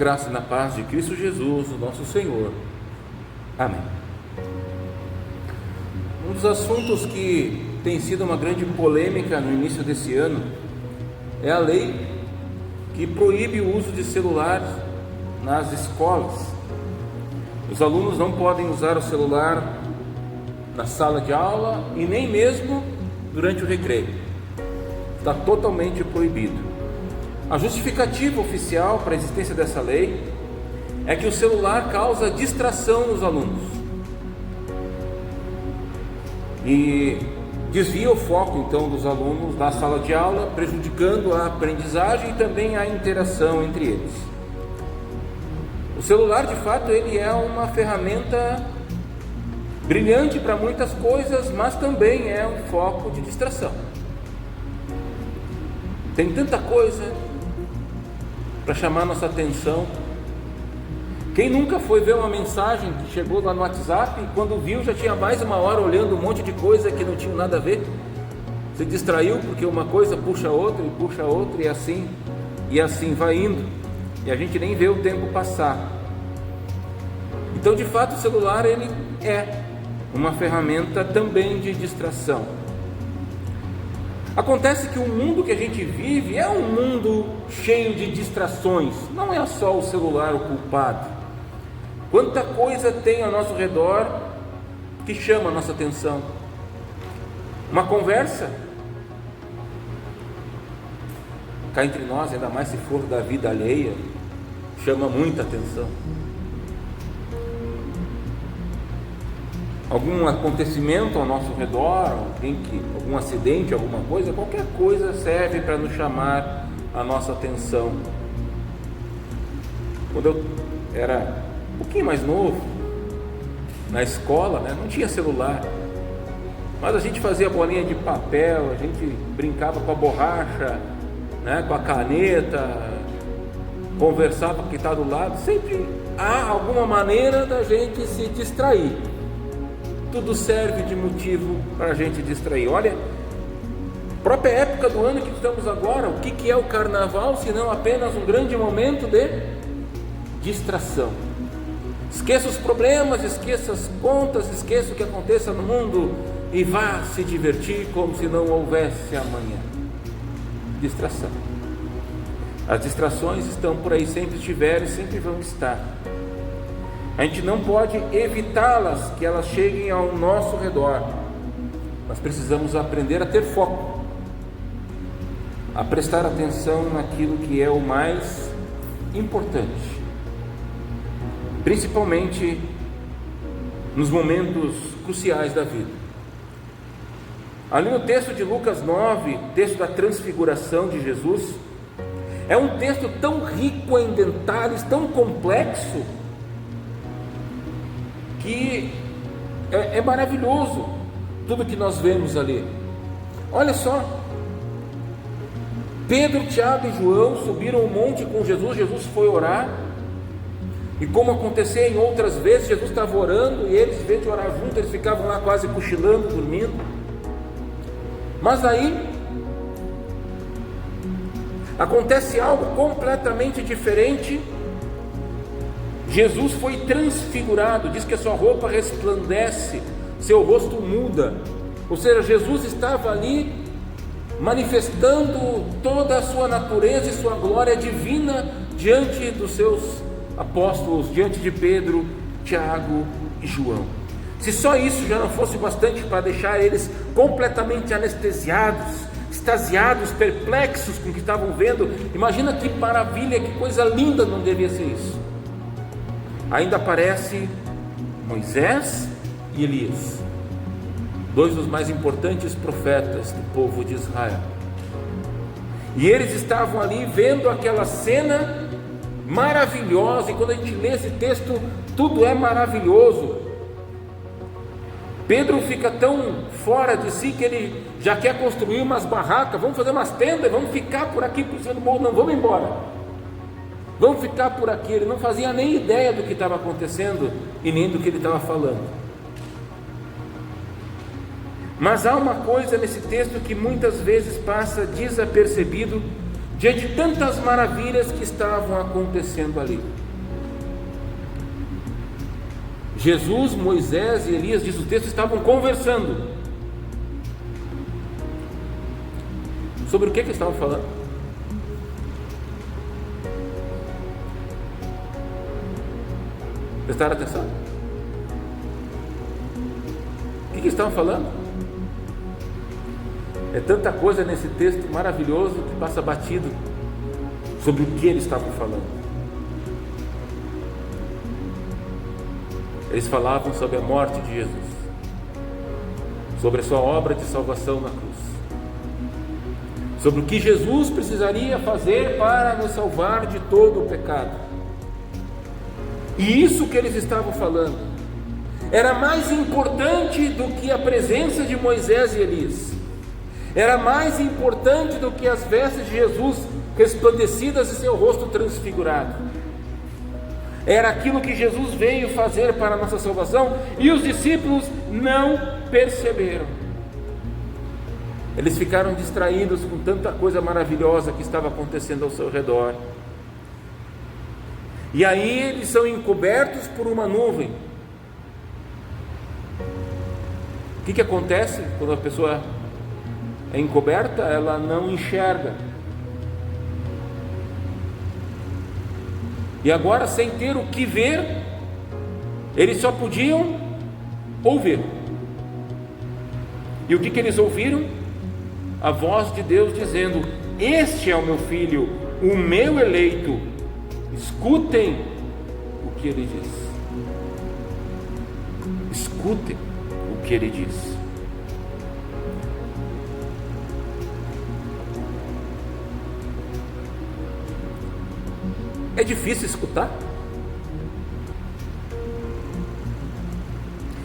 graça e na paz de Cristo Jesus, o nosso Senhor. Amém. Um dos assuntos que tem sido uma grande polêmica no início desse ano é a lei que proíbe o uso de celular nas escolas. Os alunos não podem usar o celular na sala de aula e nem mesmo durante o recreio. Está totalmente proibido. A justificativa oficial para a existência dessa lei é que o celular causa distração nos alunos e desvia o foco então dos alunos da sala de aula, prejudicando a aprendizagem e também a interação entre eles. O celular, de fato, ele é uma ferramenta brilhante para muitas coisas, mas também é um foco de distração. Tem tanta coisa para chamar nossa atenção. Quem nunca foi ver uma mensagem que chegou lá no WhatsApp e quando viu já tinha mais uma hora olhando um monte de coisa que não tinha nada a ver? Se distraiu porque uma coisa puxa outra e assim vai indo, e a gente nem vê o tempo passar. Então, de fato, o celular ele é uma ferramenta também de distração. Acontece que o mundo que a gente vive é um mundo cheio de distrações. Não é só o celular o culpado. Quanta coisa tem ao nosso redor que chama a nossa atenção. Uma conversa, cá entre nós, ainda mais se for da vida alheia, chama muita atenção. Algum acontecimento ao nosso redor, algum acidente, alguma coisa, qualquer coisa serve para nos chamar a nossa atenção. Quando eu era um pouquinho mais novo, na escola, não tinha celular, mas a gente fazia bolinha de papel, a gente brincava com a borracha, com a caneta, conversava com quem está do lado. Sempre há alguma maneira da gente se distrair. Tudo serve de motivo para a gente distrair. Olha, própria época do ano que estamos agora, o que é o carnaval, se não apenas um grande momento de distração? Esqueça os problemas, esqueça as contas, esqueça o que aconteça no mundo e vá se divertir como se não houvesse amanhã. Distração. As distrações estão por aí, sempre estiveram e sempre vão estar. A gente não pode evitá-las, que elas cheguem ao nosso redor. Nós precisamos aprender a ter foco, a prestar atenção naquilo que é o mais importante, principalmente nos momentos cruciais da vida. Ali no texto de Lucas 9, texto da transfiguração de Jesus, é um texto tão rico em detalhes, tão complexo, que é maravilhoso tudo que nós vemos ali. Olha só, Pedro, Tiago e João subiram o monte com Jesus. Jesus foi orar, e como acontecia em outras vezes, Jesus estava orando e eles, em vez de orar juntos, eles ficavam lá quase cochilando, dormindo. Mas aí acontece algo completamente diferente. Jesus foi transfigurado, diz que a sua roupa resplandece, seu rosto muda. Ou seja, Jesus estava ali manifestando toda a sua natureza e sua glória divina diante dos seus apóstolos, diante de Pedro, Tiago e João. Se só isso já não fosse bastante para deixar eles completamente anestesiados, extasiados, perplexos com o que estavam vendo, imagina que maravilha, que coisa linda não devia ser isso. Ainda aparece Moisés e Elias, dois dos mais importantes profetas do povo de Israel. E eles estavam ali vendo aquela cena maravilhosa, e quando a gente lê esse texto, tudo é maravilhoso. Pedro fica tão fora de si que ele já quer construir umas barracas. Vamos fazer umas tendas, vamos ficar por aqui por cima do morro, não vamos embora. Vamos ficar por aqui. Ele não fazia nem ideia do que estava acontecendo e nem do que ele estava falando. Mas há uma coisa nesse texto que muitas vezes passa desapercebido diante de tantas maravilhas que estavam acontecendo ali. Jesus, Moisés e Elias, diz o texto, estavam conversando. Sobre o que eles estavam falando? Prestaram atenção? O que eles estavam falando? É tanta coisa nesse texto maravilhoso que passa batido sobre o que eles estavam falando. Eles falavam sobre a morte de Jesus, sobre a sua obra de salvação na cruz, sobre o que Jesus precisaria fazer para nos salvar de todo o pecado. E isso que eles estavam falando era mais importante do que a presença de Moisés e Elias, era mais importante do que as vestes de Jesus resplandecidas e seu rosto transfigurado. Era aquilo que Jesus veio fazer para a nossa salvação, e os discípulos não perceberam. Eles ficaram distraídos com tanta coisa maravilhosa que estava acontecendo ao seu redor. E aí eles são encobertos por uma nuvem. O que acontece quando a pessoa é encoberta? Ela não enxerga. E agora, sem ter o que ver, eles só podiam ouvir. E o que eles ouviram? A voz de Deus dizendo: este é o meu filho, o meu eleito, escutem o que ele diz. Escutem o que ele diz. É difícil escutar?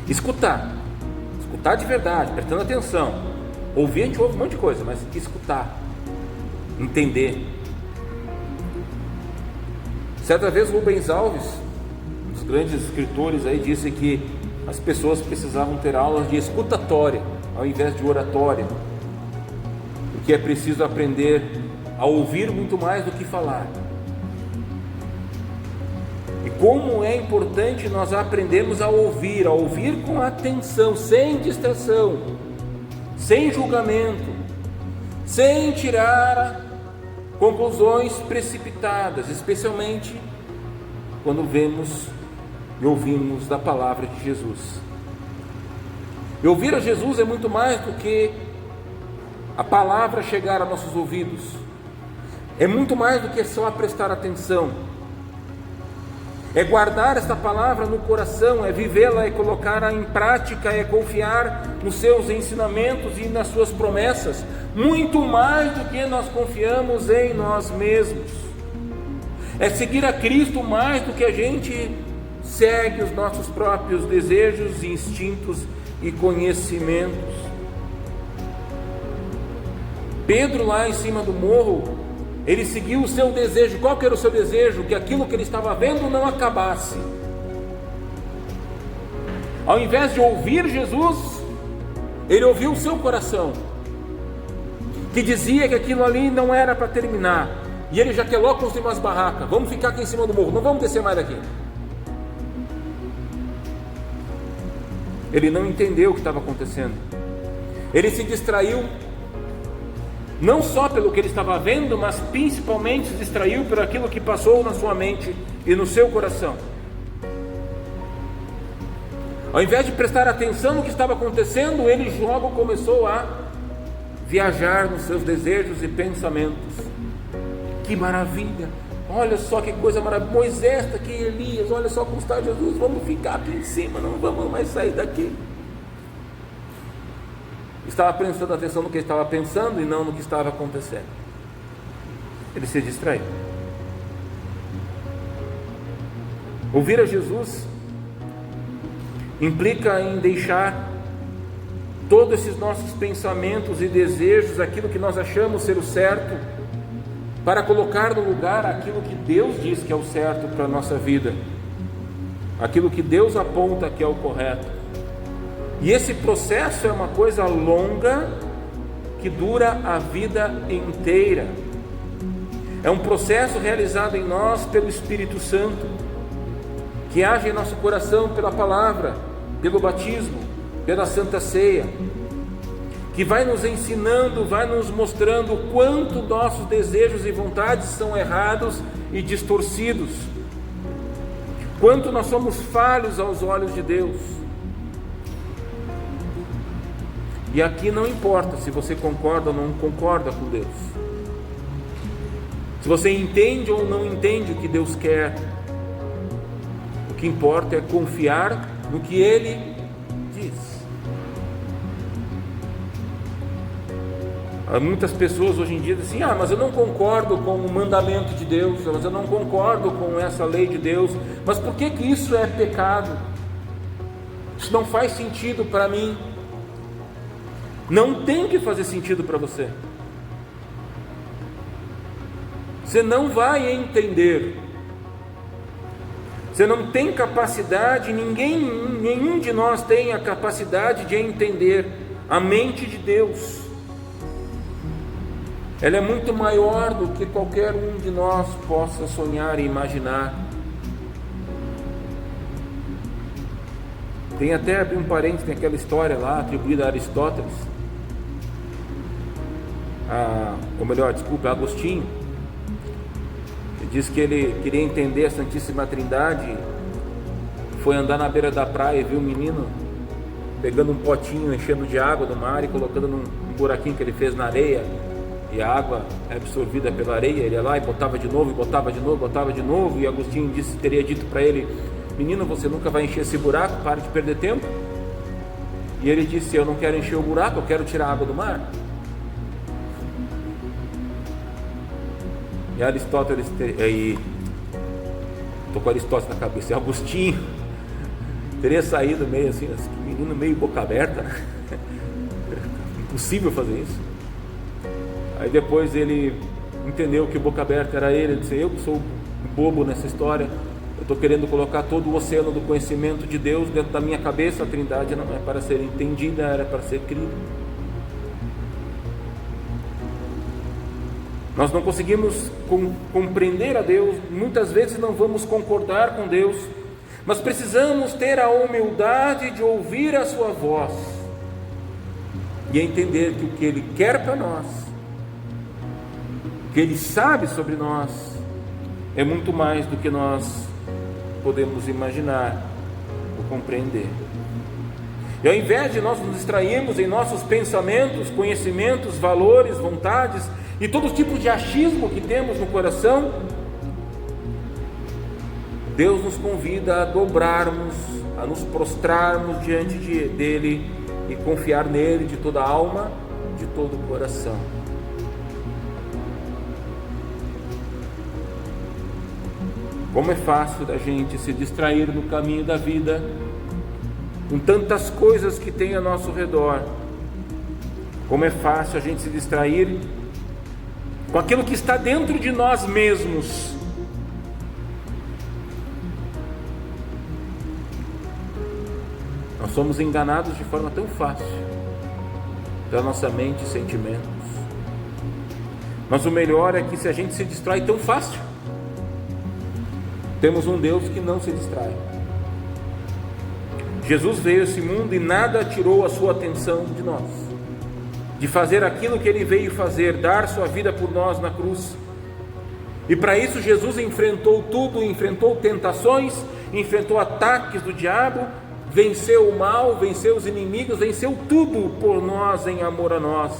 Escutar de verdade, prestando atenção. Ouvir, a gente ouve um monte de coisa, mas escutar, entender. Certa vez Rubens Alves, um dos grandes escritores aí, disse que as pessoas precisavam ter aulas de escutatória ao invés de oratória, porque é preciso aprender a ouvir muito mais do que falar. E como é importante nós aprendermos a ouvir com atenção, sem distração, sem julgamento, sem tirar conclusões precipitadas, especialmente quando vemos e ouvimos da palavra de Jesus. E ouvir a Jesus é muito mais do que a palavra chegar a nossos ouvidos, é muito mais do que só prestar atenção. É guardar esta palavra no coração, é vivê-la, é colocá-la em prática, é confiar nos seus ensinamentos e nas suas promessas, muito mais do que nós confiamos em nós mesmos. É seguir a Cristo mais do que a gente segue os nossos próprios desejos, instintos e conhecimentos. Pedro, lá em cima do morro, ele seguiu o seu desejo. Qual que era o seu desejo? Que aquilo que ele estava vendo não acabasse. Ao invés de ouvir Jesus, ele ouviu o seu coração, que dizia que aquilo ali não era para terminar. E ele já quelou construir umas barracas. Vamos ficar aqui em cima do morro, não vamos descer mais daqui. Ele não entendeu o que estava acontecendo. Ele se distraiu, não só pelo que ele estava vendo, mas principalmente se distraiu por aquilo que passou na sua mente e no seu coração. Ao invés de prestar atenção no que estava acontecendo, ele logo começou a viajar nos seus desejos e pensamentos. Que maravilha! Olha só que coisa maravilhosa! Moisés está aqui, Elias, olha só como está Jesus, vamos ficar aqui em cima, não vamos mais sair daqui. Estava prestando atenção no que ele estava pensando e não no que estava acontecendo. Ele se distraiu. Ouvir a Jesus implica em deixar todos esses nossos pensamentos e desejos, aquilo que nós achamos ser o certo, para colocar no lugar aquilo que Deus diz que é o certo para a nossa vida, aquilo que Deus aponta que é o correto. E esse processo é uma coisa longa, que dura a vida inteira. É um processo realizado em nós pelo Espírito Santo, que age em nosso coração pela palavra, pelo batismo, pela Santa Ceia, que vai nos ensinando, vai nos mostrando o quanto nossos desejos e vontades são errados e distorcidos, quanto nós somos falhos aos olhos de Deus. E aqui não importa se você concorda ou não concorda com Deus, se você entende ou não entende o que Deus quer. O que importa é confiar no que Ele diz. Há muitas pessoas hoje em dia dizem assim: mas eu não concordo com o mandamento de Deus, mas eu não concordo com essa lei de Deus, mas por que isso é pecado? Isso não faz sentido para mim. Não tem que fazer sentido para você. Você não vai entender. Você não tem capacidade, nenhum de nós tem a capacidade de entender a mente de Deus. Ela é muito maior do que qualquer um de nós possa sonhar e imaginar. Tem até, abrir um parênteses, tem aquela história lá atribuída a Aristóteles, Agostinho. Ele diz que ele queria entender a Santíssima Trindade, foi andar na beira da praia e viu um menino pegando um potinho, enchendo de água do mar e colocando num buraquinho que ele fez na areia, e a água é absorvida pela areia. Ele ia lá e botava de novo, e Agostinho teria dito para ele: menino, você nunca vai encher esse buraco, para de perder tempo. E ele disse: eu não quero encher o buraco, eu quero tirar a água do mar. E Aristóteles, tô com Aristóteles na cabeça, e Agostinho teria saído meio assim, menino meio boca aberta, impossível fazer isso. Aí depois ele entendeu que boca aberta era ele disse: eu que sou bobo nessa história, eu estou querendo colocar todo o oceano do conhecimento de Deus dentro da minha cabeça. A Trindade não é para ser entendida, era para ser crida. Nós não conseguimos compreender a Deus, muitas vezes não vamos concordar com Deus, mas precisamos ter a humildade de ouvir a sua voz e entender que o que Ele quer para nós, o que Ele sabe sobre nós, é muito mais do que nós podemos imaginar ou compreender. E ao invés de nós nos distrairmos em nossos pensamentos, conhecimentos, valores, vontades e todo tipo de achismo que temos no coração, Deus nos convida a dobrarmos, a nos prostrarmos diante dEle e confiar nele de toda a alma, de todo o coração. Como é fácil da gente se distrair no caminho da vida com tantas coisas que tem ao nosso redor. Como é fácil a gente se distrair com aquilo que está dentro de nós mesmos. Nós somos enganados de forma tão fácil pela nossa mente e sentimentos. Mas o melhor é que, se a gente se distrai tão fácil, temos um Deus que não se distrai. Jesus veio a esse mundo e nada tirou a sua atenção de nós, de fazer aquilo que Ele veio fazer, dar sua vida por nós na cruz. E para isso Jesus enfrentou tudo, enfrentou tentações, enfrentou ataques do diabo, venceu o mal, venceu os inimigos, venceu tudo por nós, em amor a nós.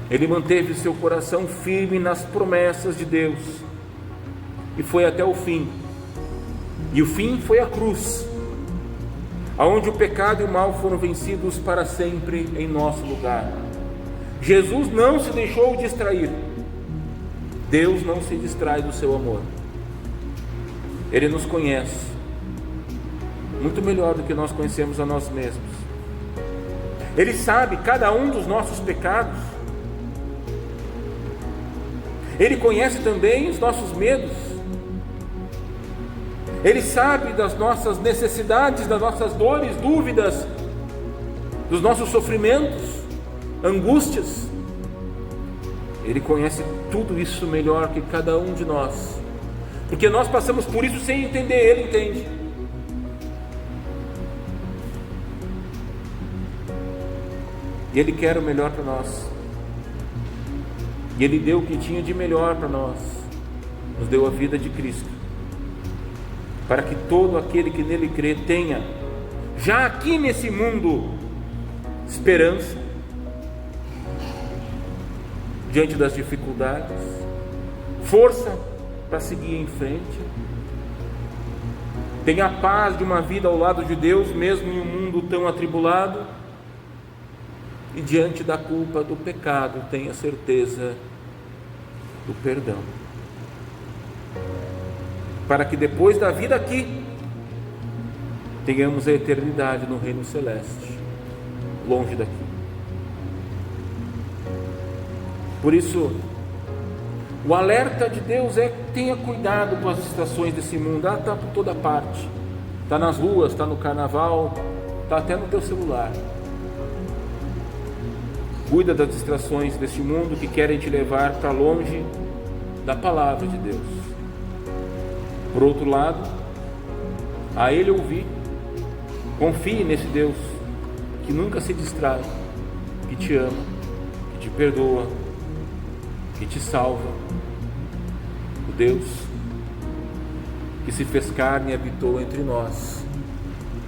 Ele manteve seu coração firme nas promessas de Deus e foi até o fim. E o fim foi a cruz, aonde o pecado e o mal foram vencidos para sempre em nosso lugar. Jesus não se deixou distrair. Deus não se distrai do seu amor. Ele nos conhece muito melhor do que nós conhecemos a nós mesmos. Ele sabe cada um dos nossos pecados. Ele conhece também os nossos medos. Ele sabe das nossas necessidades, das nossas dores, dúvidas, dos nossos sofrimentos, angústias. Ele conhece tudo isso melhor que cada um de nós, porque nós passamos por isso sem entender, Ele entende. E Ele quer o melhor para nós, e Ele deu o que tinha de melhor para nós, nos deu a vida de Cristo, para que todo aquele que nele crê tenha, já aqui nesse mundo, esperança diante das dificuldades, força para seguir em frente, tenha a paz de uma vida ao lado de Deus, mesmo em um mundo tão atribulado, e diante da culpa do pecado, tenha certeza do perdão, para que depois da vida aqui, tenhamos a eternidade no reino celeste, longe daqui. Por isso, o alerta de Deus é: tenha cuidado com as distrações desse mundo. Está por toda parte, está nas ruas, está no carnaval, está até no teu celular. Cuida das distrações desse mundo que querem te levar para longe da palavra de Deus. Por outro lado, a Ele ouvir, confie nesse Deus que nunca se distrai, que te ama, que te perdoa, que te salva, o Deus que se fez carne e habitou entre nós,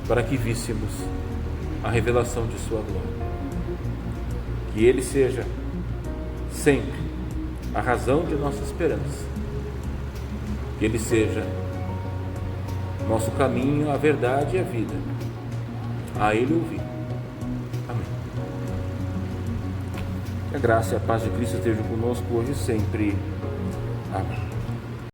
para que víssemos a revelação de sua glória. Que Ele seja sempre a razão de nossa esperança, que Ele seja nosso caminho, a verdade e a vida. A Ele ouvir. Amém. Que a graça e a paz de Cristo estejam conosco hoje e sempre. Amém.